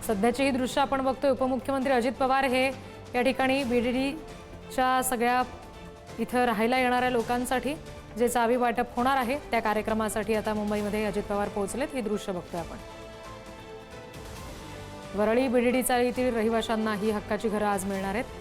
सध्याची ही दृश्य आपण बघतोय। उपमुख्यमंत्री अजित पवार हे या ठिकाणी बीडीडीच्या सगळ्या इथं राहायला येणाऱ्या लोकांसाठी जे चावी वाटप होणार आहे त्या कार्यक्रमासाठी आता मुंबईमध्ये अजित पवार पोहोचलेत। ही दृश्य बघतोय आपण। वरळी बीडीडी चाळीतील रहिवाशांना ही हक्काची घरं आज मिळणार आहेत।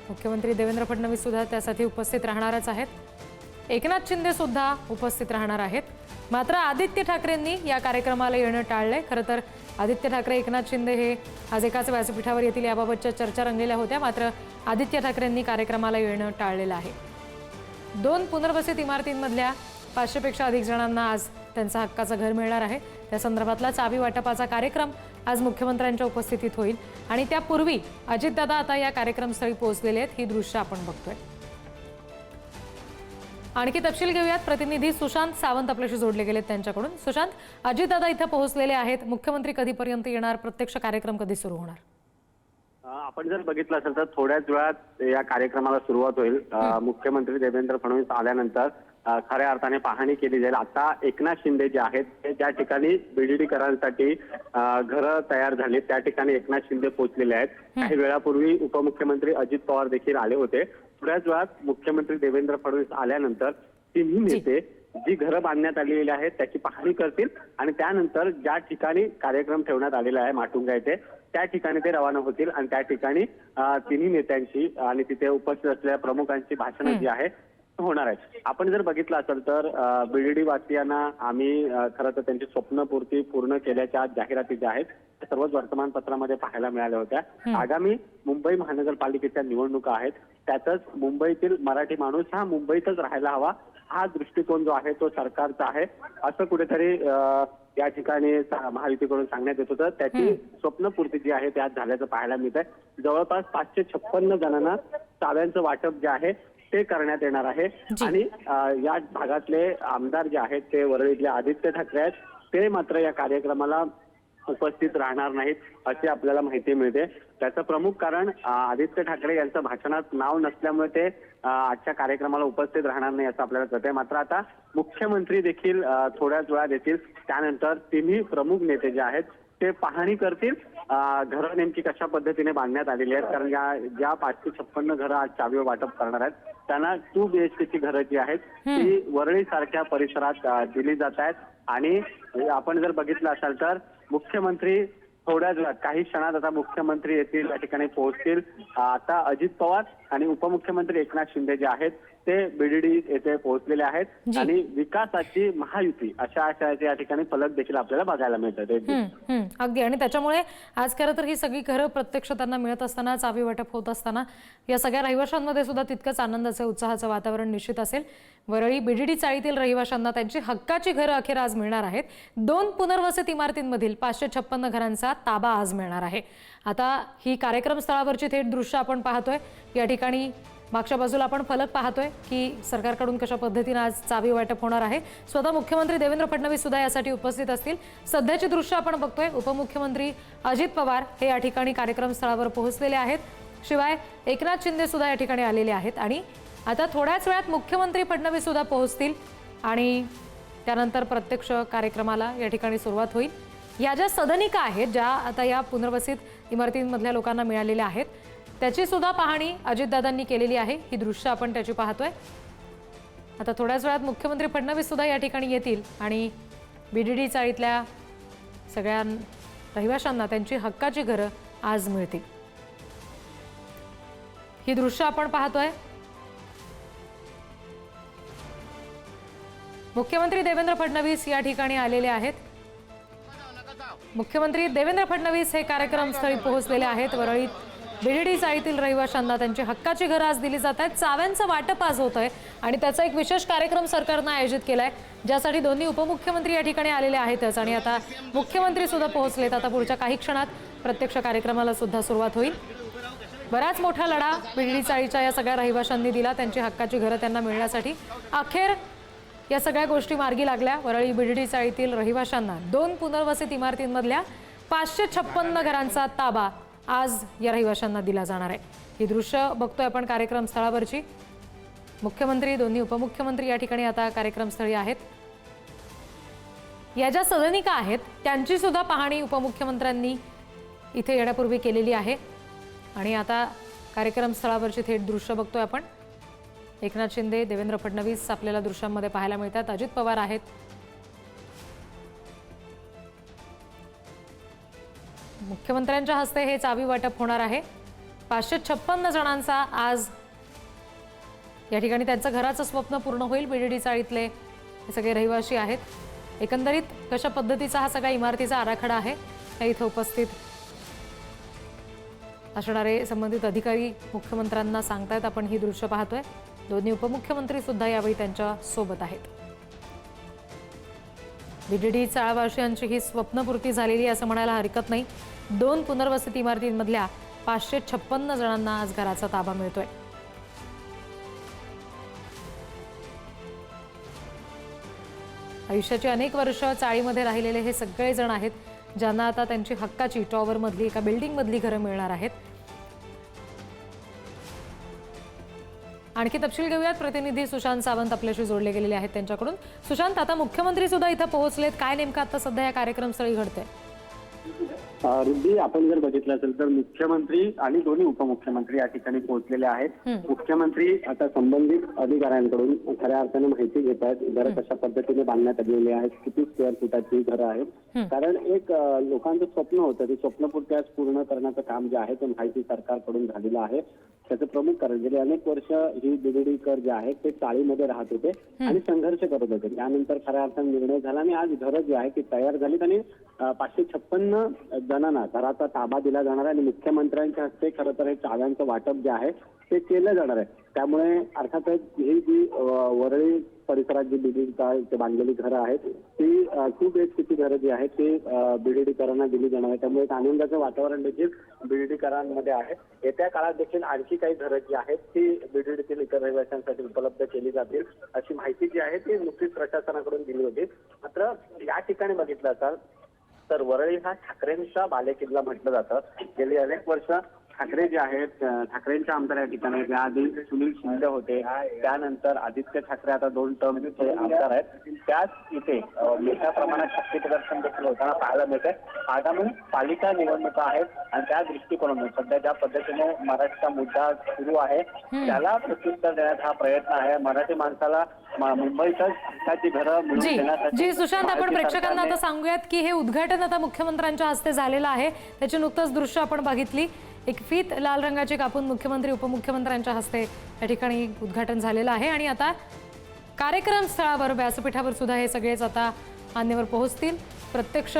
मुख्यमंत्री देवेंद्र फडणवीस सुद्धा त्यासाठी उपस्थित राहणारच आहेत। एकनाथ शिंदे सुद्धा उपस्थित राहणार आहेत। मात्र आदित्य ठाकरेंनी या कार्यक्रमाला येणं टाळले। खरं तर आदित्य ठाकरे एकनाथ शिंदे हे आज एकाच व्यासपीठावर येतील याबाबतच्या चर्चा रंगलेल्या होत्या। मात्र आदित्य ठाकरेंनी कार्यक्रमाला येणं टाळलेलं आहे। 2 पुनर्वसित इमारतींमधल्या 500 पेक्षा अधिक जणांना आज त्यांचा हक्काचं घर मिळणार आहे। त्या संदर्भातला चावी वाटपाचा कार्यक्रम आज मुख्यमंत्र्यांच्या उपस्थितीत होईल आणि त्यापूर्वी अजितदादा आता या कार्यक्रमस्थळी पोहोचलेले आहेत। ही दृश्य आपण बघतोय। आणखी तपशील घेऊयात। प्रतिनिधी सुशांत सावंत आपल्याशी जोडले गेलेत त्यांच्याकडून। सुशांत, अजितदादा इथे पोहोचलेले आहेत। मुख्यमंत्री कधीपर्यंत येणार? प्रत्यक्ष कार्यक्रम कधी सुरू होणार? आपण जर बघितलं असेल तर थोड्याच वेळात या कार्यक्रमाला सुरुवात होईल। मुख्यमंत्री देवेंद्र फडणवीस आल्यानंतर खऱ्या अर्थाने पाहणी केली जाईल। आता एकनाथ शिंदे जे आहेत ते ज्या ठिकाणी बीडीडीकरांसाठी घरं तयार झाली त्या ठिकाणी एकनाथ शिंदे पोहोचलेले आहेत। काही वेळापूर्वी उपमुख्यमंत्री अजित पवार देखील आले होते। थोड्याच वेळात मुख्यमंत्री देवेंद्र फडणवीस आल्यानंतर तिन्ही नेते जी घरं बांधण्यात आलेली आहेत त्याची पाहणी करतील आणि त्यानंतर ज्या ठिकाणी कार्यक्रम ठेवण्यात आलेला आहे माटुंगा येथे त्या ठिकाणी ते रवाना होतील आणि त्या ठिकाणी तिन्ही नेत्यांची आणि तिथे उपस्थित असलेल्या प्रमुखांची भाषणं जी आहे होणार आहे। आपण जर बघितलं असेल तर बीडीडी वासियांना आम्ही खरं तर त्यांची स्वप्नपूर्ती पूर्ण केल्याच्या जाहिराती ज्या आहेत त्या सर्वच वर्तमानपत्रामध्ये पाहायला मिळाल्या होत्या। आगामी मुंबई महानगरपालिकेच्या निवडणुका आहेत त्यातच मुंबईतील मराठी माणूस हा मुंबईतच राहायला हवा हा दृष्टिकोन जो आहे तो सरकारचा आहे असं कुठेतरी या ठिकाणी महायुतीकडून सांगण्यात येत होतं। त्याची स्वप्नपूर्ती जी आहे त्यात झाल्याचं पाहायला मिळत आहे। जवळपास 556 जणांना चाव्यांचं वाटप जे आहे ते करण्यात येणार आहे आणि या भागातले आमदार जे आहेत ते वरळीतले आदित्य ठाकरे आहेत ते मात्र या कार्यक्रमाला उपस्थित राहणार नाहीत अशी आपल्याला माहिती मिळते। त्याचं प्रमुख कारण आदित्य ठाकरे यांचं भाषणात नाव नसल्यामुळे ते आजच्या कार्यक्रमाला उपस्थित राहणार नाही असं आपल्याला कळतंय। मात्र आता मुख्यमंत्री देखील थोड्याच वेळात येतील। त्यानंतर तिन्ही प्रमुख नेते जे आहेत ते पाहणी करतील घरं नेमकी कशा पद्धतीने बांधण्यात आलेली आहेत। कारण ज्या 556 घरं आज चावी वाटप करणार आहेत त्यांना 2 BHKची घरं जी आहेत ती वरळी सारख्या परिसरात दिली जात आहेत। आणि आपण जर बघितलं असाल तर मुख्यमंत्री थोड्याच वेळात काही क्षणात आता मुख्यमंत्री येथील या ठिकाणी पोहोचतील। आता अजित पवार आणि उपमुख्यमंत्री एकनाथ शिंदे जे आहेत ते बीडीडी येथे पोहोचलेले आहेत आणि विकासाची महायुती अशा आशयाचे या ठिकाणी फलक देखील आपल्याला बघायला मिळतात। अगदी। आणि त्याच्यामुळे आज खरं तर ही सगळी घरं प्रत्यक्ष त्यांना मिळत असताना चावी वाटप होत असताना या सगळ्या रहिवाशांमध्ये सुद्धा तितकंच आनंदाचं उत्साहाचं वातावरण निश्चित असेल। वरळी बीडीडी चाळीतील रहिवाशांना त्यांची हक्काची घरं अखेर आज मिळणार आहेत। 2 पुनर्वसित इमारतींमधील 556 घरांचा ताबा आज मिळणार आहे। आता ही कार्यक्रम स्थळावरची थेट दृश्य आपण पाहतोय। या ठिकाणी मागच्या बाजूला आपण फलक पाहतोय की सरकारकडून कशा पद्धतीने आज चावी वाटप होणार आहे। स्वतः मुख्यमंत्री देवेंद्र फडणवीस सुद्धा यासाठी उपस्थित असतील। सध्याची दृश्य आपण बघतोय। उपमुख्यमंत्री अजित पवार हे या ठिकाणी कार्यक्रम स्थळावर पोहोचलेले आहेत। शिवाय एकनाथ शिंदे सुद्धा या ठिकाणी आलेले आहेत आणि आता थोड्याच वेळात मुख्यमंत्री फडणवीस सुद्धा पोहोचतील आणि त्यानंतर प्रत्यक्ष कार्यक्रमाला या ठिकाणी सुरुवात होईल। या ज्या सदनिका आहेत ज्या आता या पुनर्वसित इमारतींमधल्या लोकांना मिळालेल्या आहेत त्याची सुद्धा पाहणी अजितदादांनी केलेली आहे। ही दृश्य आपण त्याची पाहतोय। आता थोड्याच वेळात मुख्यमंत्री फडणवीस सुद्धा या ठिकाणी येतील आणि बीडीडी चाळीतल्या सगळ्या रहिवाशांना त्यांची हक्काची घरं आज मिळतील। ही दृश्य आपण पाहतोय। मुख्यमंत्री देवेंद्र फडणवीस या ठिकाणी आलेले आहेत। मुख्यमंत्री देवेंद्र फडणवीस हे कार्यक्रमस्थळी पोहोचलेले आहेत। वरळीत बीडीडी चाळीतील रहिवाशांना त्यांची हक्काची घरं आज दिली जात आहेत। चाव्यांचं वाटप आज होत आहे आणि त्याचा एक विशेष कार्यक्रम सरकारनं आयोजित केलाय ज्यासाठी दोन्ही उपमुख्यमंत्री या ठिकाणी आलेले आहेतच आणि आता मुख्यमंत्री सुद्धा पोहोचलेत। आता पुढच्या काही क्षणात प्रत्यक्ष कार्यक्रमाला सुद्धा सुरुवात होईल। बराच मोठा लढा बीडीडी चाळीच्या या सगळ्या रहिवाशांनी दिला त्यांची हक्काची घरं त्यांना मिळण्यासाठी। अखेर या सगळ्या गोष्टी मार्गी लागल्या। वरळी बीडीडी चाळीतील रहिवाशांना 2 पुनर्वसित इमारतींमधल्या 556 घरांचा ताबा आज या रहिवाशांना दिला जाणार आहे। ही दृश्य बघतोय आपण कार्यक्रम स्थळावरची। मुख्यमंत्री, दोन्ही उपमुख्यमंत्री या ठिकाणी आता कार्यक्रमस्थळी आहेत। या ज्या सदनिका आहेत त्यांची सुद्धा पाहणी उपमुख्यमंत्र्यांनी इथे येण्यापूर्वी केलेली आहे आणि आता कार्यक्रम स्थळावरची थेट दृश्य बघतोय आपण। एकनाथ शिंदे, देवेंद्र फडणवीस आपल्याला दृश्यांमध्ये पाहायला मिळतात। अजित पवार आहेत। मुख्यमंत्र्यांच्या हस्ते हे चावी वाटप होणार आहे। 556 जणांचा आज या ठिकाणी त्यांचं घराचं स्वप्न पूर्ण होईल। बीडीडी चाळीतले हे सगळे रहिवासी आहेत। एकंदरीत कशा पद्धतीचा हा सगळा इमारतीचा आराखडा आहे हे इथे उपस्थित असणारे संबंधित अधिकारी मुख्यमंत्र्यांना सांगतायत। आपण ही दृश्य पाहतोय। दोन्ही उपमुख्यमंत्री सुद्धा यावेळी त्यांच्या सोबत आहेत। बीडीडी चाळवासियांची ही स्वप्नपूर्ती झालेली असं म्हणायला हरकत नाही। 2 पुनर्वसती इमारतींमधल्या 556 जणांना आज घराचा ताबा मिळतोय। आयुष्याची अनेक वर्ष चाळीमध्ये राहिलेले हे सगळे जण आहेत ज्यांना आता त्यांची हक्काची टॉवर मधली एका बिल्डिंग मधली घरं मिळणार आहेत। आणखी तपशील घेऊयात। प्रतिनिधी सुशांत सावंत आपल्याशी जोडले गेलेले आहेत त्यांच्याकडून। सुशांत, आता मुख्यमंत्री सुद्धा इथं पोहोचलेत, काय नेमकं आता सध्या या कार्यक्रमस्थळी घडतंय? रिद्धी, आपण जर बघितलं असेल तर मुख्यमंत्री आणि दोन्ही उपमुख्यमंत्री या ठिकाणी पोहोचलेले आहेत। मुख्यमंत्री आता संबंधित अधिकाऱ्यांकडून खऱ्या अर्थाने माहिती घेत आहेत। घरं कशा पद्धतीने बांधण्यात आलेली आहेत, किती स्क्वेअर फुटाची घरं आहेत। कारण एक लोकांचं स्वप्न होतं, ते स्वप्नपूर्ती आज पूर्ण करण्याचं काम जे आहे ते माहिती सरकारकडून झालेलं आहे। त्याचं प्रमुख कारण गेले अनेक वर्ष ही बीडीडीकर जे आहेत ते चाळीमध्ये राहत होते आणि संघर्ष करत होते। त्यानंतर खऱ्या अर्थाने निर्णय झाला आणि आज घरं जी आहे ती तयार झालीत आणि 556 जणांना घराचा ताबा दिला जाणार आहे आणि मुख्यमंत्र्यांच्या हस्ते खरं तर हे चाव्यांचं वाटप जे आहे ते केलं जाणार आहे। त्यामुळे अर्थातच ही जी वरळी परिसरात जी बीडीडी बांधलेली घरं आहेत ती 2 BHKची घरं जी आहेत ती बीडीडीकरांना दिली जाणार आहे। त्यामुळे एक आनंदाचं वातावरण देखील बीडीडीकरांमध्ये आहे। येत्या काळात देखील आणखी काही घरं जी आहेत ती बीडीडीतील इतर रहिवाशांसाठी उपलब्ध केली जातील अशी माहिती जी आहे ती नुकतीच प्रशासनाकडून दिली होती। मात्र या ठिकाणी बघितलं तर वरळी हा ठाकरेंचा बालेकिल्ला म्हटलं जातं। गेली अनेक वर्ष ठाकरे जे आहेत, ठाकरेंच्या आमदार या ठिकाणी त्याआधी सुनील शिंदे होते, त्यानंतर आदित्य ठाकरे आता 2 टर्मचे आमदार आहेत। त्याच इथे मोठ्या प्रमाणात शक्ती प्रदर्शन देखील होताना पाहायला मिळते। आगामी पालिका निवडणुका आहेत आणि त्या दृष्टिकोनातून सध्या ज्या पद्धतीने मराठीचा मुद्दा सुरू आहे त्याला प्रत्युत्तर देण्याचा हा प्रयत्न आहे। मराठी माणसाला मुंबईतच हक्काची घरं मिळवून देण्यासाठी जी सुशांत, आपण प्रेक्षकांना आता सांगूयात की हे उद्घाटन आता मुख्यमंत्र्यांच्या हस्ते झालेलं आहे। त्याची नुकतंच दृश्य आपण बघितली। एक फीत लाल रंगाची कापून मुख्यमंत्री उपमुख्यमंत्र्यांच्या हस्ते या ठिकाणी उद्घाटन झालेलं आहे आणि आता कार्यक्रम स्थळावर व्यासपीठावर सुद्धा हे सगळेच आता मान्यवर पोहोचतील। प्रत्यक्ष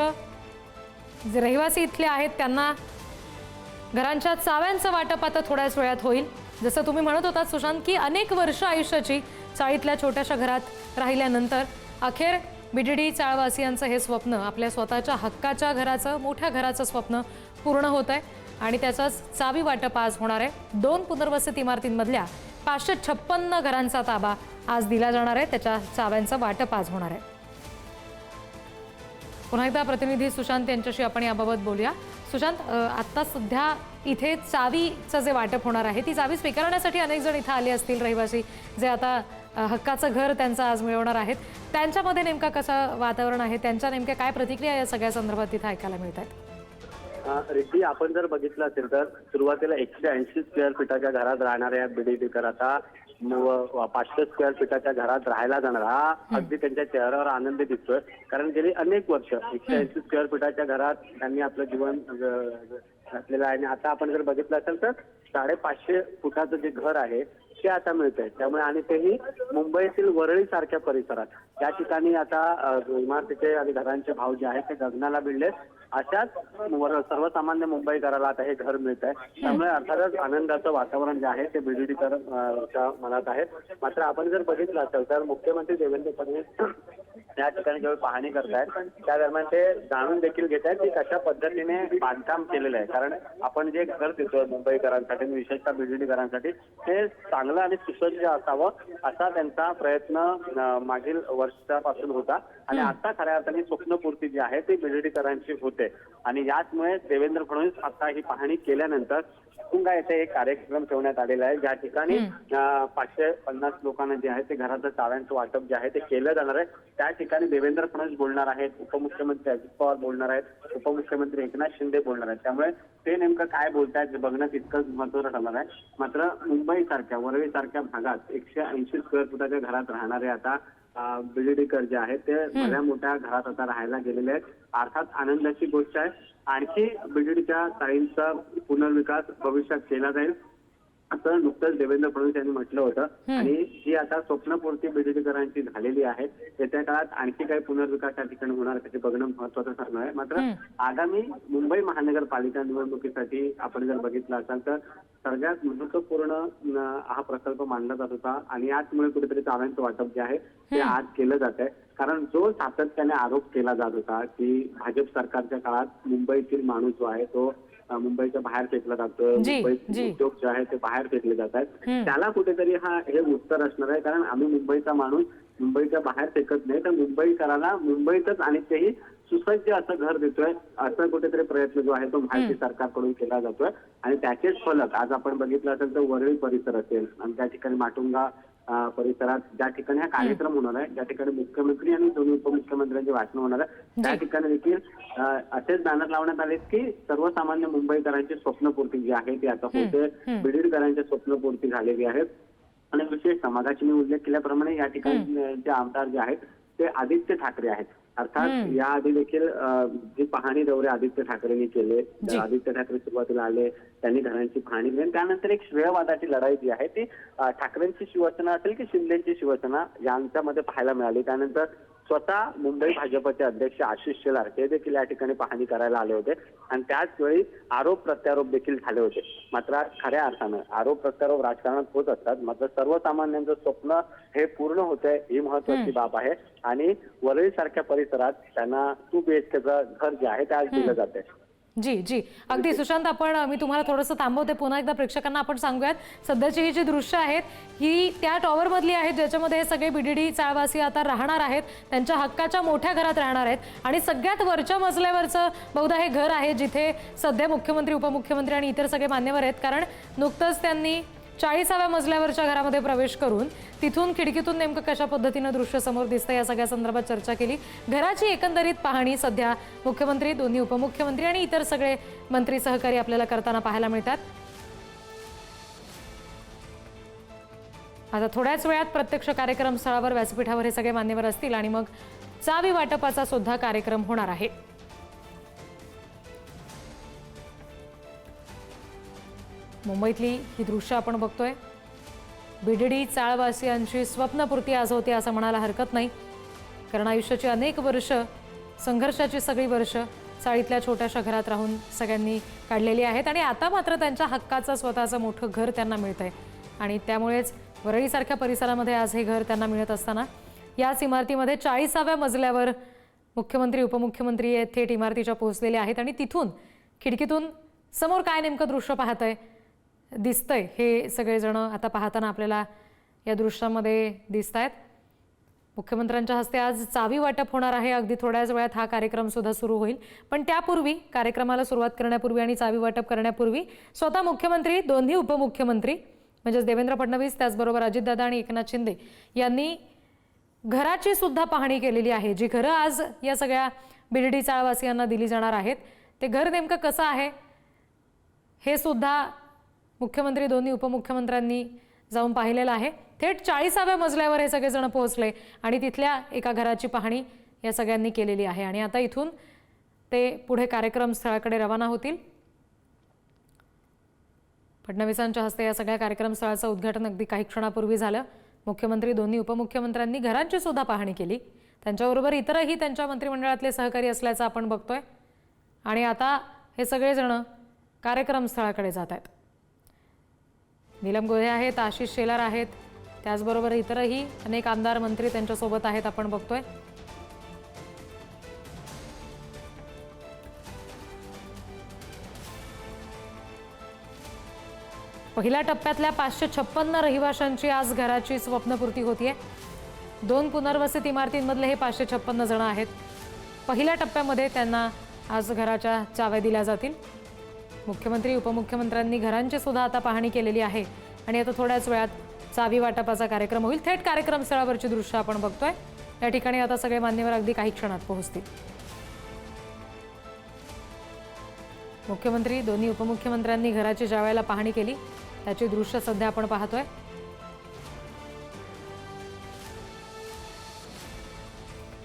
जे रहिवासी इथले आहेत त्यांना घरांच्या चाव्यांचं वाटप आता थोड्याच वेळात होईल। जसं तुम्ही म्हणत होता सुशांत की अनेक वर्ष आयुष्याची चाळीतल्या छोट्याशा घरात राहिल्यानंतर अखेर बीडीडी चाळवासियांचं हे स्वप्न, आपल्या स्वतःच्या हक्काच्या घराचं, मोठ्या घराचं स्वप्न पूर्ण होत आहे आणि त्याचाच चावी वाटप आज होणार आहे। 2 पुनर्वसत इमारतींमधल्या 556 घरांचा ताबा आज दिला जाणार आहे। त्याच्या चाव्यांचं वाटप आज होणार आहे। पुन्हा एकदा प्रतिनिधी सुशांत यांच्याशी आपण याबाबत बोलूया। सुशांत, आता सध्या इथे चावीचं जे वाटप होणार आहे ती चावी स्वीकारण्यासाठी अनेक जण इथं आले असतील, रहिवासी जे आता हक्काचं घर त्यांचं आज मिळवणार आहेत, त्यांच्यामध्ये नेमका कसं वातावरण आहे, त्यांच्या नेमक्या काय प्रतिक्रिया या सगळ्या संदर्भात इथं ऐकायला मिळत आहेत? रिद्धी, आपण जर बघितलं असेल तर सुरुवातीला 180 स्क्वेअर फीटाच्या घरात राहणाऱ्या बीडीडीकर आता 500 स्क्वेअर फीटाच्या घरात राहायला जाणार हा अगदी त्यांच्या चेहऱ्यावर आनंद दिसतोय। कारण गेली अनेक वर्ष 180 स्क्वेअर फीटाच्या घरात त्यांनी आपलं जीवन घातलेलं आहे आणि आता आपण जर बघितलं असेल तर 550 फुटाचं जे घर आहे ते आता मिळतंय। त्यामुळे आणि तेही मुंबईतील वरळी सारख्या परिसरात त्या ठिकाणी आता इमारतीचे आणि घरांचे भाव जे आहेत ते गगनाला भिडलेत। अशाच सर्वसामान्य मुंबईकराला आता हे घर मिळत आहे। त्यामुळे अर्थातच आनंदाचं वातावरण जे आहे ते बीडीडीकर मनात आहे। मात्र आपण जर बघितलं असेल तर मुख्यमंत्री देवेंद्र फडणवीस या ठिकाणी जेव्हा पाहणी करतायत त्या दरम्यान ते जाणून देखील घेत आहेत की कशा पद्धतीने बांधकाम केलेलं आहे। कारण आपण जे घर देतोय मुंबईकरांसाठी, विशेषतः बीडीडीकरांसाठी, ते चांगलं आणि सुसज्ज असावं असा त्यांचा प्रयत्न मागील वर्षापासून होता आणि आता खऱ्या अर्थाने स्वप्नपूर्ती जी आहे ती बीडीडीकरांची होते। आणि याचमुळे देवेंद्र फडणवीस आता ही पाहणी केल्यानंतर माटुंगा येथे एक कार्यक्रम ठेवण्यात आलेला आहे, ज्या ठिकाणी 550 लोकांना जे आहे ते घराचं चाव्यांचं वाटप जे आहे ते केलं जाणार आहे. त्या ठिकाणी देवेंद्र फडणवीस बोलणार आहेत, उपमुख्यमंत्री अजित पवार बोलणार आहेत, उपमुख्यमंत्री एकनाथ शिंदे बोलणार आहेत. त्यामुळे ते नेमकं काय बोलतायत हे बघणं तितकंच महत्त्वाचं ठरणार आहे. मात्र मुंबई सारख्या, वरळी सारख्या भागात 180 स्क्वेअर फुटाच्या घरात राहणारे आता बीडीडीकर जे आहेत ते भल्या मोठ्या घरात आता राहायला गेलेले आहेत. अर्थात आनंदाची गोष्ट आहे. आणखी बीडीडीच्या चाळींचा पुनर्विकास भविष्यात केला जाईल असं नुकतंच देवेंद्र फडणवीस यांनी म्हटलं होतं. आणि ही आता स्वप्नपूर्ती बीडीडीकरांची झालेली आहे. येत्या काळात आणखी काही पुनर्विकास या ठिकाणी होणार त्याचे बघणं महत्वाचं ठरणार आहे. मात्र आगामी मुंबई महानगरपालिका निवडणुकीसाठी आपण जर बघितलं असाल तर सगळ्यात महत्वपूर्ण हा प्रकल्प मानला जात होता आणि याचमुळे कुठेतरी चाव्यांचं वाटप जे आहे ते आज केलं जात आहे. कारण जो सातत्याने आरोप केला जात होता की भाजप सरकारच्या काळात मुंबईतील माणूस जो आहे तो मुंबईच्या बाहेर फेकला जातो, मुंबईचे उद्योग जे आहे ते बाहेर फेकले जात आहेत, त्याला कुठेतरी हे उत्तर असणार आहे. कारण आम्ही मुंबईचा माणूस मुंबईच्या बाहेर फेकत नाही, तर मुंबईकराला मुंबईतच आणि तेही सुसज्ज असं घर देतोय, असं कुठेतरी प्रयत्न जो आहे तो महायुती सरकारकडून केला जातोय. आणि त्याचेच फलक आज आपण बघितलं असेल तर वरळी परिसर असेल आणि त्या ठिकाणी माटुंगा परिसरात ज्या ठिकाणी हा कार्यक्रम होणार आहे, ज्या ठिकाणी मुख्यमंत्री आणि दोन्ही उपमुख्यमंत्र्यांचे भाषण होणार आहे, त्या ठिकाणी देखील असेच बॅनर लावण्यात आले की सर्वसामान्य मुंबईकरांची स्वप्नपूर्ती जी आहे ती आता होते, बीडीडीकरांची स्वप्नपूर्ती झालेली आहे. आणि विशेष समाजाची मी उल्लेख केल्याप्रमाणे या ठिकाणी जे आमदार जे आहेत ते आदित्य ठाकरे आहेत. अर्थात याआधी देखील जी पाहणी दौरे आदित्य ठाकरेंनी केले, आदित्य ठाकरे सुरुवातीला आले, त्यांनी घरांची पाहणी केली. त्यानंतर एक श्रेयवादाची लढाई जी आहे ती ठाकरेंची शिवसेना असेल की शिंदेची शिवसेना यांच्यामध्ये पाहायला मिळाली. त्यानंतर स्वतः मुंबई भाजपचे अध्यक्ष आशिष शेलार हे देखील या ठिकाणी पाहणी करायला आले होते आणि त्याच वेळी आरोप प्रत्यारोप देखील झाले होते. मात्र खऱ्या अर्थानं आरोप प्रत्यारोप राजकारणात होत असतात, मात्र सर्वसामान्यांचं स्वप्न हे पूर्ण होतंय ही महत्वाची बाब आहे. आणि वरळी सारख्या परिसरात त्यांना 2 BHKचं घर जे आहे ते आज दिलं जाते. जी जी अगदी सुशांत, मी तुम्हाला थोडंसं थांबवते. पुन्हा एकदा प्रेक्षकांना आपण सांगूयात, सध्याची ही जी दृश्य आहेत ही त्या टॉवर मधली आहेत ज्याच्यामध्ये हे सगळे बीडीडी चाळवासी आता राहणार आहेत, त्यांच्या हक्काच्या मोठ्या घरात राहणार आहेत. आणि सगळ्यात वरच्या मजल्यावरचं बहुधा हे घर आहे जिथे सध्या मुख्यमंत्री, उपमुख्यमंत्री आणि इतर सगळे मान्यवर आहेत. कारण नुकतंच त्यांनी 40व्या मजल्यावरच्या घरामध्ये प्रवेश करून तिथून खिडकीतून नेमकं कशा पद्धतीनं दृश्य समोर दिसतं या सगळ्या संदर्भात चर्चा केली. घराची एकंदरीत पाहणी सध्या मुख्यमंत्री, दोन्ही उपमुख्यमंत्री आणि इतर सगळे मंत्री सहकारी आपल्याला करताना पाहायला मिळतात. आता थोड्याच वेळात प्रत्यक्ष कार्यक्रम स्थळावर व्यासपीठावर हे सगळे मान्यवर असतील आणि मग चावी वाटपाचा सुद्धा कार्यक्रम होणार आहे. मुंबईतली ही दृश्य आपण बघतोय. बीडीडी चाळवासियांची स्वप्नपूर्ती आज होते असं म्हणायला हरकत नाही, कारण आयुष्याची अनेक वर्ष, संघर्षाची सगळी वर्ष चाळीतल्या छोट्याशा घरात राहून सगळ्यांनी काढलेली आहेत. आणि आता मात्र त्यांच्या हक्काचं स्वतःचं मोठं घर त्यांना मिळतंय आणि त्यामुळेच वरळीसारख्या परिसरामध्ये आज हे घर त्यांना मिळत असताना याच इमारतीमध्ये 40व्या मजल्यावर मुख्यमंत्री, उपमुख्यमंत्री थेट इमारतीच्या पोहोचलेले आहेत. आणि तिथून खिडकीतून समोर काय नेमकं दृश्य पाहतंय दिसतंय हे सगळेजण आता पाहताना आपल्याला या दृश्यामध्ये दिसत आहेत. मुख्यमंत्र्यांच्या हस्ते आज चावी वाटप होणार आहे. अगदी थोड्याच वेळात हा कार्यक्रम सुद्धा सुरू होईल. पण त्यापूर्वी, कार्यक्रमाला सुरुवात करण्यापूर्वी आणि चावी वाटप करण्यापूर्वी स्वतः मुख्यमंत्री, दोन्ही उपमुख्यमंत्री म्हणजेच देवेंद्र फडणवीस, त्याचबरोबर अजितदादा आणि एकनाथ शिंदे यांनी घराची सुद्धा पाहणी केलेली आहे. जी घरं आज या सगळ्या बीडीडी चाळवासियांना दिली जाणार आहेत ते घर नेमकं कसं आहे हे सुद्धा मुख्यमंत्री, दोन्ही उपमुख्यमंत्र्यांनी जाऊन पाहिलेलं आहे. थेट 40व्या मजल्यावर हे सगळेजण पोहोचले आणि तिथल्या एका घराची पाहणी या सगळ्यांनी केलेली आहे. आणि आता इथून ते पुढे कार्यक्रम स्थळाकडे रवाना होतील. फडणवीसांच्या हस्ते या सगळ्या कार्यक्रम स्थळाचं उद्घाटन अगदी काही क्षणापूर्वी झालं. मुख्यमंत्री, दोन्ही उपमुख्यमंत्र्यांनी घरांची सुद्धा पाहणी केली. त्यांच्याबरोबर इतरही त्यांच्या मंत्रिमंडळातले सहकारी असल्याचं आपण बघतोय. आणि आता हे सगळेजण कार्यक्रम स्थळाकडे जात आहेत. नीलम गोहे आहेत, आशिष शेलार आहेत, त्याचबरोबर इतरही अनेक आमदार, मंत्री त्यांच्यासोबत आहेत आपण बघतोय. पहिल्या टप्प्यातल्या 556 रहिवाशांची आज घराची स्वप्नपूर्ती होतीये. 2 पुनर्वसित इमारतींमधले हे 556 जण आहेत. पहिल्या टप्प्यामध्ये त्यांना आज घराच्या चाव्या दिल्या जातील. मुख्यमंत्री उपमुख्यमंत्र्यांनी घरांची सुद्धा आता पाहणी केलेली आहे आणि आता थोड्याच वेळात चावी वाटपाचा कार्यक्रम होईल. थेट कार्यक्रम स्थळावरची दृश्य आपण बघतोय. या ठिकाणी आता सगळे मान्यवर अगदी काही क्षणात पोहोचतील. मुख्यमंत्री दोन्ही उपमुख्यमंत्र्यांनी घराची ज्या वेळेला पाहणी केली त्याची दृश्य सध्या आपण पाहतोय.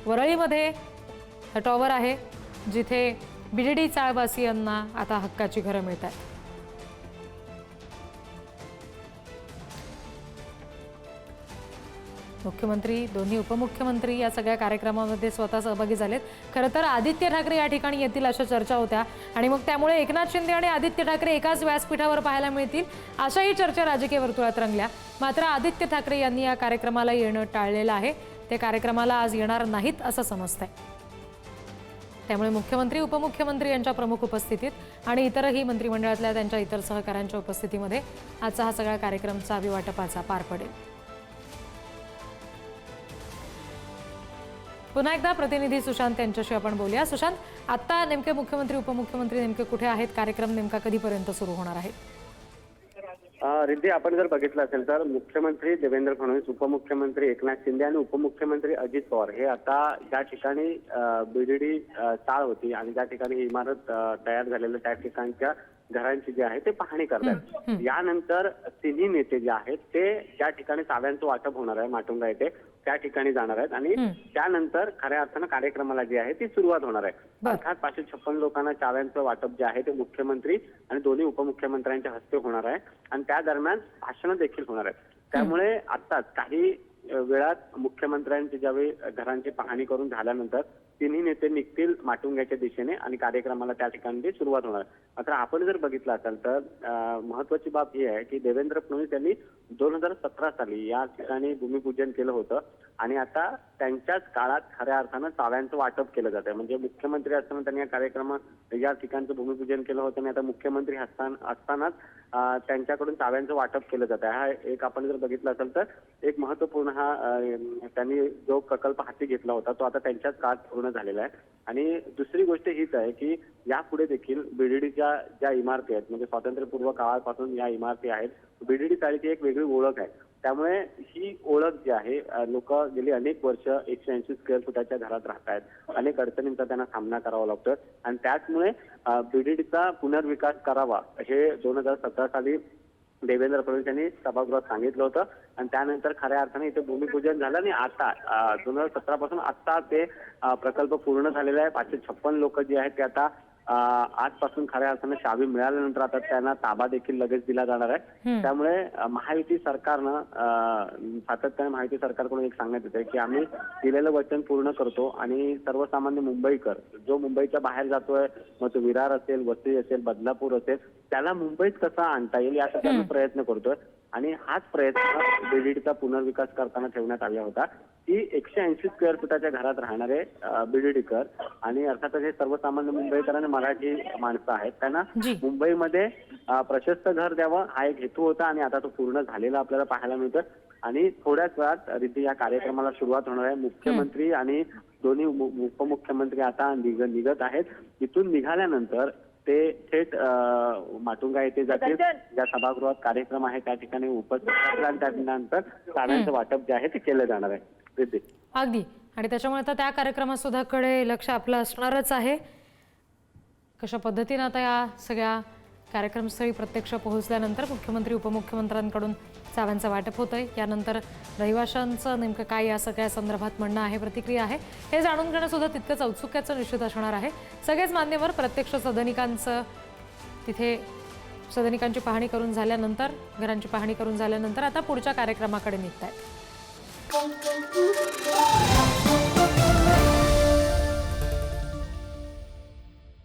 वरळीमध्ये टॉवर आहे जिथे बीडीडी चाळवासियांना आता हक्काची घरं मिळत आहेत. मुख्यमंत्री दोन्ही उपमुख्यमंत्री या सगळ्या कार्यक्रमामध्ये स्वतः सहभागी झालेत. खरं तर आदित्य ठाकरे या ठिकाणी येतील अशा चर्चा होत्या आणि मग त्यामुळे एकनाथ शिंदे आणि आदित्य ठाकरे एकाच व्यासपीठावर पाहायला मिळतील अशाही चर्चा राजकीय वर्तुळात रंगल्या. मात्र आदित्य ठाकरे यांनी या कार्यक्रमाला येणं टाळलेलं आहे. ते कार्यक्रमाला आज येणार नाहीत असं समजतंय. त्यामुळे मुख्यमंत्री उपमुख्यमंत्री यांच्या प्रमुख उपस्थितीत आणि इतरही मंत्रिमंडळातल्या त्यांच्या इतर सहकाऱ्यांच्या उपस्थितीमध्ये आजचा हा सगळा कार्यक्रम चावी वाटपाचा पार पडेल. पुन्हा एकदा प्रतिनिधी सुशांत यांच्याशी आपण बोलूया. सुशांत, आता नेमके मुख्यमंत्री उपमुख्यमंत्री नेमके कुठे आहेत? कार्यक्रम नेमका कधीपर्यंत सुरू होणार आहे? रिद्धी, आपण जर बघितलं असेल तर मुख्यमंत्री देवेंद्र फडणवीस, उपमुख्यमंत्री एकनाथ शिंदे आणि उपमुख्यमंत्री अजित पवार हे आता ज्या ठिकाणी बीडीडी चाळ होती आणि ज्या ठिकाणी ही इमारत तयार झालेल्या त्या ठिकाणच्या घरांची जी आहे ते पाहणी करतात. यानंतर तिन्ही नेते जे आहेत ते ज्या ठिकाणी चाव्यांचं वाटप होणार आहे माटुंगा येथे त्या ठिकाणी जाणार आहेत आणि त्यानंतर खऱ्या अर्थानं कार्यक्रमाला जी आहे ती सुरुवात होणार आहे. अर्थात 556 लोकांना चाव्यांचं वाटप जे आहे ते मुख्यमंत्री आणि दोन्ही उपमुख्यमंत्र्यांच्या हस्ते होणार आहे आणि त्या दरम्यान भाषणं देखील होणार आहेत. त्यामुळे आत्ताच काही वेळात मुख्यमंत्र्यांची ज्यावेळी घरांची पाहणी करून झाल्यानंतर तिन्ही नेते निघतील माटुंग्याच्या दिशेने आणि कार्यक्रमाला त्या ठिकाणी सुरुवात होणार. मात्र आपण जर बघितलं असाल तर महत्वाची बाब ही आहे की देवेंद्र फडणवीस यांनी 2017 साली या ठिकाणी भूमिपूजन केलं होतं आणि आता त्यांच्याच काळात खऱ्या अर्थानं चाव्यांचं वाटप केलं जात आहे. म्हणजे मुख्यमंत्री असताना त्यांनी या कार्यक्रमात या ठिकाणचं भूमिपूजन केलं होतं आणि आता मुख्यमंत्री असतानाच त्यांच्याकडून चाव्यांचं वाटप केलं जात आहे. हा एक आपण जर बघितलं असेल तर एक महत्वपूर्ण हा त्यांनी जो प्रकल्प हाती घेतला होता तो आता त्यांच्याच काळात पूर्ण झालेला आहे. आणि दुसरी गोष्ट हीच आहे की यापुढे देखील बीडीडीच्या ज्या इमारती आहेत म्हणजे स्वातंत्र्यपूर्व काळापासून या इमारती आहेत, बीडीडी चाळीची एक वेगळी ओळख आहे. त्यामुळे ही ओळख जी आहे, लोक गेली अनेक वर्ष 180 स्क्वेअर फुटाच्या घरात राहत आहेत, अनेक अडचणींचा त्यांना सामना करावा लागतोय आणि त्याचमुळे बीडीडीचा पुनर्विकास करावा हे 2017 साली देवेंद्र फडणवीस यांनी सभागृहात सांगितलं होतं आणि त्यानंतर खऱ्या अर्थाने इथे भूमिपूजन झालं आणि आता 2017 पासून आता ते प्रकल्प पूर्ण झालेला आहे. 556 लोक जे आहेत ते आता आजपासून खऱ्या अर्थाने चावी मिळाल्यानंतर आता त्यांना ताबा देखील लगेच दिला जाणार आहे. त्यामुळे महायुती सरकारनं सातत्याने महायुती सरकारकडून एक सांगण्यात येत आहे की आम्ही दिलेलं वचन पूर्ण करतो आणि सर्वसामान्य मुंबईकर जो मुंबईच्या बाहेर जातोय, मग तो विरार असेल, वसई असेल, बदलापूर असेल, त्याला मुंबईत कसा आणता येईल यासाठी आम्ही प्रयत्न करतोय आणि हाच प्रयत्न बीडीडीचा पुनर्विकास करताना ठेवण्यात आला होता की 180 स्क्वेअर फुटाच्या घरात राहणारे बीडीडीकर आणि अर्थातच हे सर्वसामान्य मुंबईकर आणि मराठी माणसं आहेत त्यांना मुंबईमध्ये प्रशस्त घर द्यावं हा एक हेतू होता आणि आता तो पूर्ण झालेला आपल्याला पाहायला मिळतोय. आणि थोड्याच वेळात रिद्धी या कार्यक्रमाला सुरुवात होणार आहे. मुख्यमंत्री आणि दोन्ही उपमुख्यमंत्री आता निघत आहेत. इथून निघाल्यानंतर ते थेट माटुंगा येथे जातील. ज्या सभागृहात कार्यक्रम आहे त्या ठिकाणी उपस्थित आणि त्यानंतर चाव्यांचं वाटप जे आहे ते केलं जाणार आहे. अगदी, आणि त्याच्यामुळे आता त्या कार्यक्रमात सुद्धा कडे लक्ष आपलं असणारच आहे. कशा पद्धतीने आता या सगळ्या कार्यक्रमस्थळी प्रत्यक्ष पोहोचल्यानंतर मुख्यमंत्री उपमुख्यमंत्र्यांकडून चाव्यांचं वाटप होतंय. यानंतर रहिवाशांचं नेमकं काय या सगळ्या संदर्भात म्हणणं आहे, प्रतिक्रिया आहे, हे जाणून घेणं सुद्धा तितकंच औत्सुक्याचं निश्चित असणार आहे. सगळेच मान्यवर प्रत्यक्ष सदनिकांचं तिथे सदनिकांची पाहणी करून झाल्यानंतर, घरांची पाहणी करून झाल्यानंतर आता पुढच्या कार्यक्रमाकडे निघतायत.